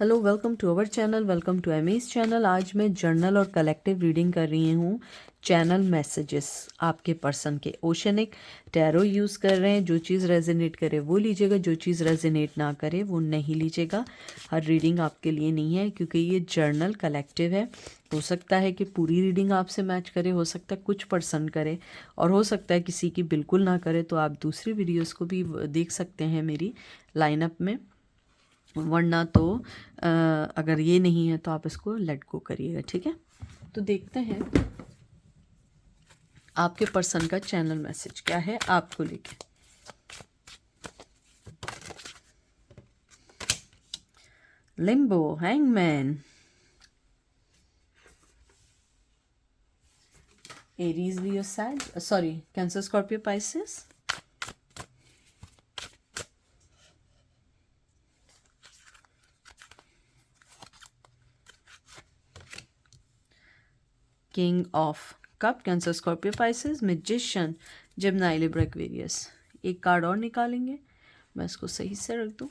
Hello, welcome to our channel, welcome to Amy's channel. आज मैं journal और collective reading कर रही हूँ। चैनल मैसेजेस आपके पर्सन के ओशनिक टैरो यूज़ कर रहे हैं। जो चीज़ रेजोनेट करे वो लीजिएगा, जो चीज़ रेजोनेट ना करे वो नहीं लीजिएगा। हर रीडिंग आपके लिए नहीं है क्योंकि ये जर्नल कलेक्टिव है। हो सकता है कि पूरी रीडिंग आपसे मैच करे, हो सकता है कुछ पर्सन करे, और हो सकता है किसी की बिल्कुल ना करे। तो आप दूसरी वीडियोज़ को भी देख सकते हैं मेरी लाइनअप में, वरना तो अगर ये नहीं है तो आप इसको लेट गो करिएगा, ठीक है। तो देखते हैं आपके पर्सन का चैनल मैसेज क्या है आपको लेके। Limbo, hangman, Aries, Leo, Sag, sorry, Cancer, Scorpio, Pisces, king of cup, Cancer, Scorpio, Pisces, magician, Gemini, Libra, Aquarius. एक कार्ड और निकालेंगे, मैं इसको सही से रख दूं।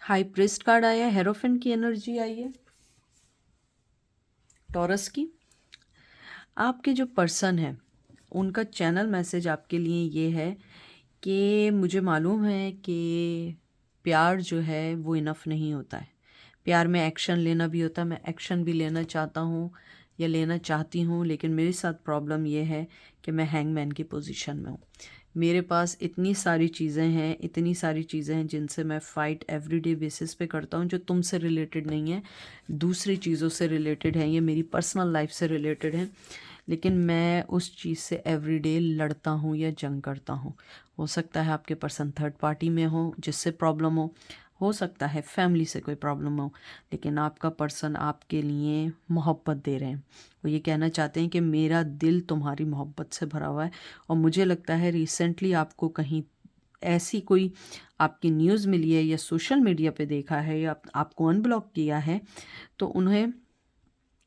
हाई प्रिस्ट कार्ड आया, हेरोफेंट की एनर्जी आई है, टॉरस की। आपके जो पर्सन है उनका चैनल मैसेज आपके लिए ये है कि मुझे मालूम है कि प्यार जो है वो इनफ नहीं होता है। प्यार में एक्शन लेना भी होता है। मैं एक्शन भी लेना चाहता हूँ या लेना चाहती हूँ, लेकिन मेरे साथ प्रॉब्लम ये है कि मैं हैंगमैन की पोजीशन में हूँ। मेरे पास इतनी सारी चीज़ें हैं, इतनी सारी चीज़ें हैं जिनसे मैं फ़ाइट एवरीडे बेसिस पे करता हूँ, जो तुमसे रिलेटेड नहीं है, दूसरी चीज़ों से रिलेटेड है, ये मेरी पर्सनल लाइफ से रिलेटेड है। लेकिन मैं उस चीज़ से एवरीडे लड़ता हूँ या जंग करता हूँ। हो सकता है आपके पर्सन थर्ड पार्टी में हो जिससे प्रॉब्लम हो सकता है फैमिली से कोई प्रॉब्लम हो, लेकिन आपका पर्सन आपके लिए मोहब्बत दे रहे हैं। वो ये कहना चाहते हैं कि मेरा दिल तुम्हारी मोहब्बत से भरा हुआ है। और मुझे लगता है रिसेंटली आपको कहीं ऐसी कोई आपकी न्यूज़ मिली है या सोशल मीडिया पे देखा है या आपको अनब्लॉक किया है, तो उन्हें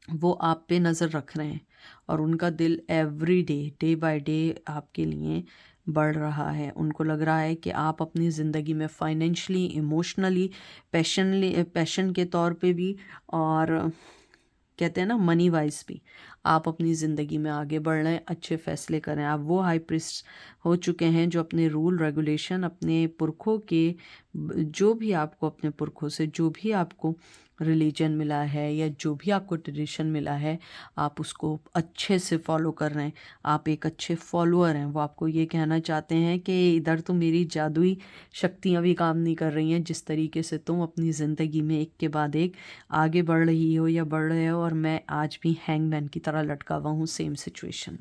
वो आप पे नज़र रख रहे हैं और उनका दिल every day, day by day आपके लिए बढ़ रहा है। उनको लग रहा है कि आप अपनी ज़िंदगी में फाइनेंशियली, इमोशनली, पैशन के तौर पे भी, और कहते हैं ना मनी वाइज भी, आप अपनी ज़िंदगी में आगे बढ़ रहे हैं, अच्छे फैसले करें। आप वो हाई प्रिस्ट हो चुके हैं जो अपने रूल रेगुलेशन, अपने पुरखों के, जो भी आपको अपने पुरखों से जो भी आपको रिलीजन मिला है या जो भी आपको ट्रेडिशन मिला है, आप उसको अच्छे से फॉलो कर रहे हैं। आप एक अच्छे फॉलोअर हैं। वो आपको ये कहना चाहते हैं कि इधर तो मेरी जादुई शक्तियाँ भी काम नहीं कर रही हैं। जिस तरीके से तुम अपनी ज़िंदगी में एक के बाद एक आगे बढ़ रही हो या बढ़ रहे हो, और मैं आज भी हैंगमैन की तरह लटका हुआ हूँ same situation.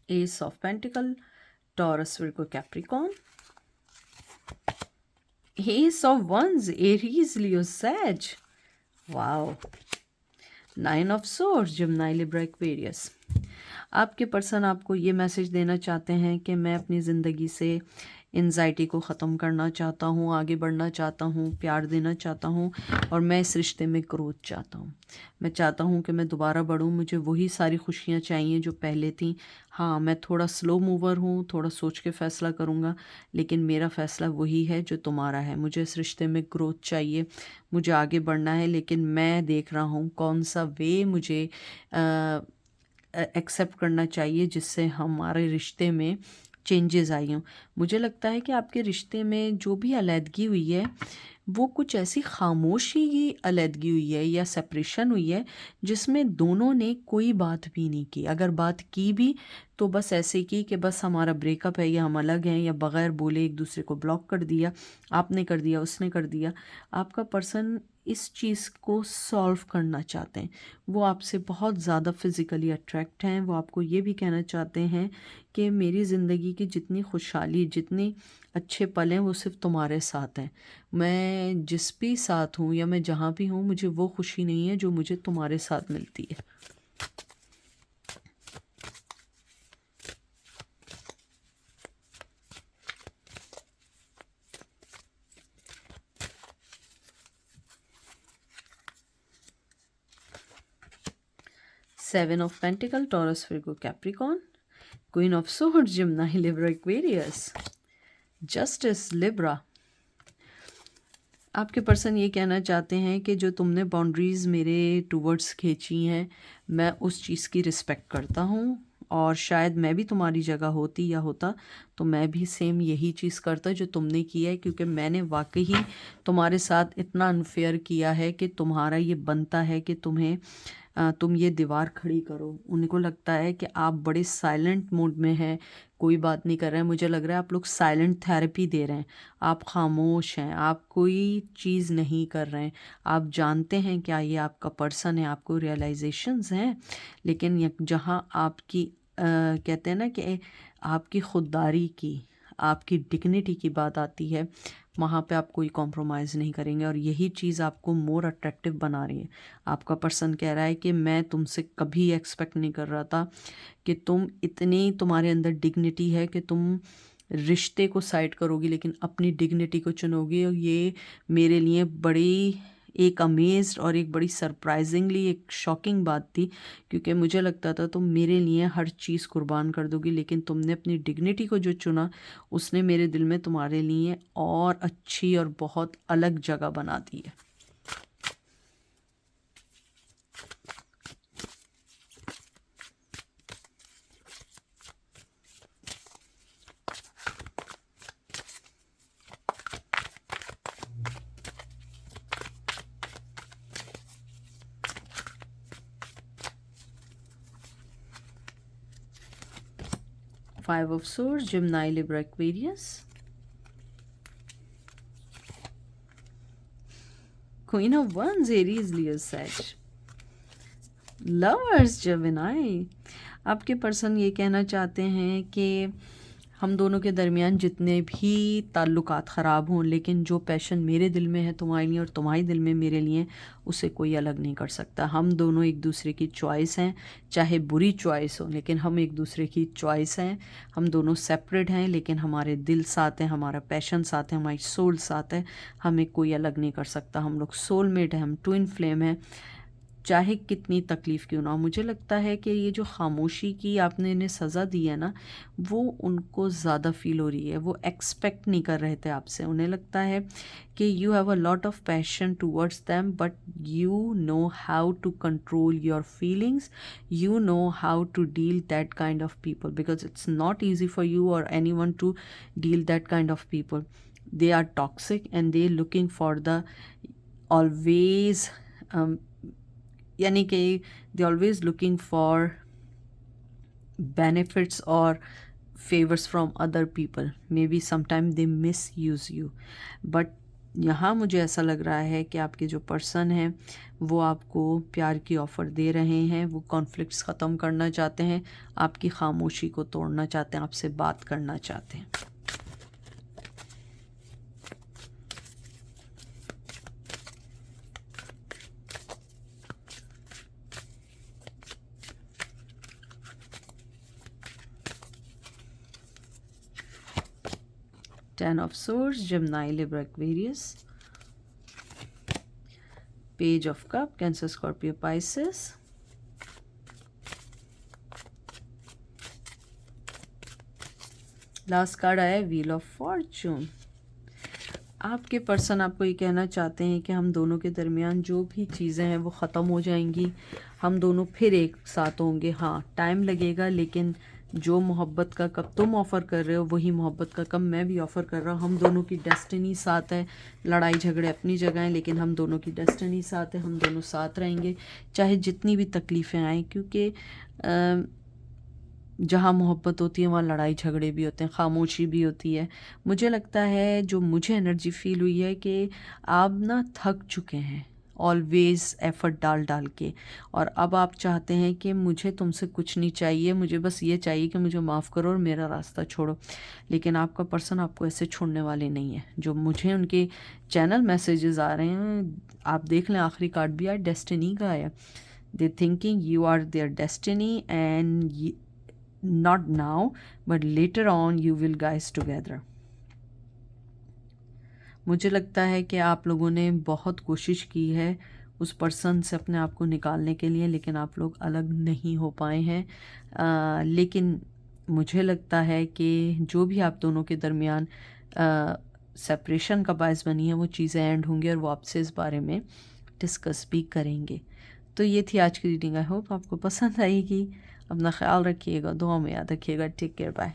Ace of pentacle, Taurus, Virgo, Capricorn, ace of wands, Aries, Leo, Sag, wow, nine of swords, Gemini, Libra, Aquarius. आपके पर्सन आपको ये मैसेज देना चाहते हैं कि मैं अपनी ज़िंदगी से एंजाइटी को ख़त्म करना चाहता हूँ, आगे बढ़ना चाहता हूँ, प्यार देना चाहता हूँ, और मैं इस रिश्ते में ग्रोथ चाहता हूँ। मैं चाहता हूँ कि मैं दोबारा बढ़ूँ, मुझे वही सारी खुशियाँ चाहिए जो पहले थी। हाँ, मैं थोड़ा स्लो मूवर हूँ, थोड़ा सोच के फ़ैसला करूँगा, लेकिन मेरा फ़ैसला वही है जो तुम्हारा है। मुझे इस रिश्ते में ग्रोथ चाहिए, मुझे आगे बढ़ना है, लेकिन मैं देख रहा हूँ कौन सा वे मुझे एक्सेप्ट करना चाहिए जिससे हमारे रिश्ते में चेंजेस आई हों। मुझे लगता है कि आपके रिश्ते में जो भी अलहदगी हुई है वो कुछ ऐसी खामोशी की अलहदगी हुई है या सेपरेशन हुई है जिसमें दोनों ने कोई बात भी नहीं की। अगर बात की भी तो बस ऐसे की कि बस हमारा ब्रेकअप है या हम अलग हैं, या बग़ैर बोले एक दूसरे को ब्लॉक कर दिया, आपने कर दिया, उसने कर दिया। आपका पर्सन इस चीज़ को सॉल्व करना चाहते हैं। वो आपसे बहुत ज़्यादा फिज़िकली अट्रैक्ट हैं। वो आपको ये भी कहना चाहते हैं कि मेरी ज़िंदगी की जितनी खुशहाली, जितने अच्छे पल हैं वो सिर्फ़ तुम्हारे साथ हैं। मैं जिस भी साथ हूँ या मैं जहाँ भी हूँ, मुझे वो खुशी नहीं है जो मुझे तुम्हारे साथ मिलती है। Seven of Pentacles, Taurus, Virgo, Capricorn. Queen of Swords, Gemini, Libra, Aquarius. Justice, Libra. आपके पर्सन ये कहना चाहते हैं कि जो तुमने बाउंड्रीज़ मेरे टूवर्ड्स खींची हैं, मैं उस चीज़ की रिस्पेक्ट करता हूँ, और शायद मैं भी तुम्हारी जगह होती या होता तो मैं भी सेम यही चीज़ करता जो तुमने किया है, क्योंकि मैंने वाकई ही तुम्हारे साथ इतना अनफेयर किया है कि तुम्हारा ये बनता है कि तुम ये दीवार खड़ी करो। उनको लगता है कि आप बड़े साइलेंट मोड में हैं, कोई बात नहीं कर रहे हैं। मुझे लग रहा है आप लोग साइलेंट थेरेपी दे रहे हैं, आप खामोश हैं, आप कोई चीज़ नहीं कर रहे हैं। आप जानते हैं क्या ये आपका पर्सन है, आपको रियलाइजेशंस हैं, लेकिन जहाँ आपकी कहते हैं ना कि आपकी खुददारी की, आपकी डिग्निटी की बात आती है, वहाँ पे आप कोई कॉम्प्रोमाइज़ नहीं करेंगे, और यही चीज़ आपको मोर अट्रैक्टिव बना रही है। आपका पर्सन कह रहा है कि मैं तुमसे कभी एक्सपेक्ट नहीं कर रहा था कि तुम इतनी, तुम्हारे अंदर डिग्निटी है कि तुम रिश्ते को साइड करोगी लेकिन अपनी डिग्निटी को चुनोगी, और ये मेरे लिए बड़ी एक अमेज्ड और एक बड़ी सरप्राइजिंगली एक शॉकिंग बात थी, क्योंकि मुझे लगता था तुम मेरे लिए हर चीज़ कुर्बान कर दोगी, लेकिन तुमने अपनी डिग्निटी को जो चुना उसने मेरे दिल में तुम्हारे लिए और अच्छी और बहुत अलग जगह बना दी है। Five of Swords, Gemini, Libra, Aquarius. Queen of Wands, Aries, Leo, Sag. Lovers, Gemini. आपके पर्सन ये कहना चाहते हैं कि हम दोनों के दरमियान जितने भी ताल्लुकात ख़राब हों, लेकिन जो पैशन मेरे दिल में है तुम्हारे लिए और तुम्हारे दिल में मेरे लिए, उसे कोई अलग नहीं कर सकता। हम दोनों एक दूसरे की चॉइस हैं, चाहे बुरी चॉइस हो, लेकिन हम एक दूसरे की चॉइस हैं। हम दोनों सेपरेट हैं, लेकिन हमारे दिल साथ हैं, हमारा पैशन साथ है, हमारी सोल साथ है, हमें कोई अलग नहीं कर सकता। हम लोग सोलमेट हैं, हम ट्विन फ्लेम हैं, चाहे कितनी तकलीफ़ क्यों ना हो। मुझे लगता है कि ये जो खामोशी की आपने इन्हें सज़ा दी है ना, वो उनको ज़्यादा फील हो रही है। वो एक्सपेक्ट नहीं कर रहे थे आपसे। उन्हें लगता है कि you have a lot of passion towards them, but you know how to control your feelings, you know how to deal that kind of people, because it's not easy for you or anyone to deal that kind of people. They are toxic and they looking for the always यानी कि they always looking for benefits और favours from other people. Maybe sometime they misuse you, but यहाँ मुझे ऐसा लग रहा है कि आपके जो पर्सन हैं वो आपको प्यार की ऑफ़र दे रहे हैं। वो कॉन्फ्लिक्ट्स ख़त्म करना चाहते हैं, आपकी खामोशी को तोड़ना चाहते हैं, आपसे बात करना चाहते हैं। Ten of Swords, Gemini, Libra, Aquarius. Page of Cup, Cancer, Scorpio, Pisces. Last card आया व्हील ऑफ फॉर्चून। आपके पर्सन आपको ये कहना चाहते हैं कि हम दोनों के दरमियान जो भी चीज़ें हैं वो ख़त्म हो जाएंगी, हम दोनों फिर एक साथ होंगे। हाँ, टाइम लगेगा, लेकिन जो मोहब्बत का कप तुम ऑफ़र कर रहे हो वही मोहब्बत का कप मैं भी ऑफ़र कर रहा हूँ। हम दोनों की डेस्टिनी साथ है। लड़ाई झगड़े अपनी जगह हैं, लेकिन हम दोनों की डेस्टिनी साथ है। हम दोनों साथ रहेंगे चाहे जितनी भी तकलीफ़ें आएँ, क्योंकि जहाँ मोहब्बत होती है वहाँ लड़ाई झगड़े भी होते हैं, खामोशी भी होती है। मुझे लगता है, जो मुझे एनर्जी फ़ील हुई है कि आप ना थक चुके हैं, ऑलवेज़ एफ़र्ट डाल डाल के, और अब आप चाहते हैं कि मुझे तुमसे कुछ नहीं चाहिए, मुझे बस ये चाहिए कि मुझे माफ़ करो और मेरा रास्ता छोड़ो। लेकिन आपका पर्सन आपको ऐसे छोड़ने वाले नहीं है। जो मुझे उनके चैनल मैसेजेस आ रहे हैं, आप देख लें, आखिरी कार्ड भी आया, डेस्टिनी का आया। They thinking you are their destiny and not now but later on you will guys together. मुझे लगता है कि आप लोगों ने बहुत कोशिश की है उस पर्सन से अपने आप को निकालने के लिए, लेकिन आप लोग अलग नहीं हो पाए हैं। लेकिन मुझे लगता है कि जो भी आप दोनों के दरमियान सेपरेशन का बायस बनी है, वो चीज़ें एंड होंगी और वो आपसे इस बारे में डिस्कस भी करेंगे। तो ये थी आज की रीडिंग। आई होप आपको पसंद आएगी। अपना ख्याल रखिएगा, दुआ में याद रखिएगा। Take care, bye.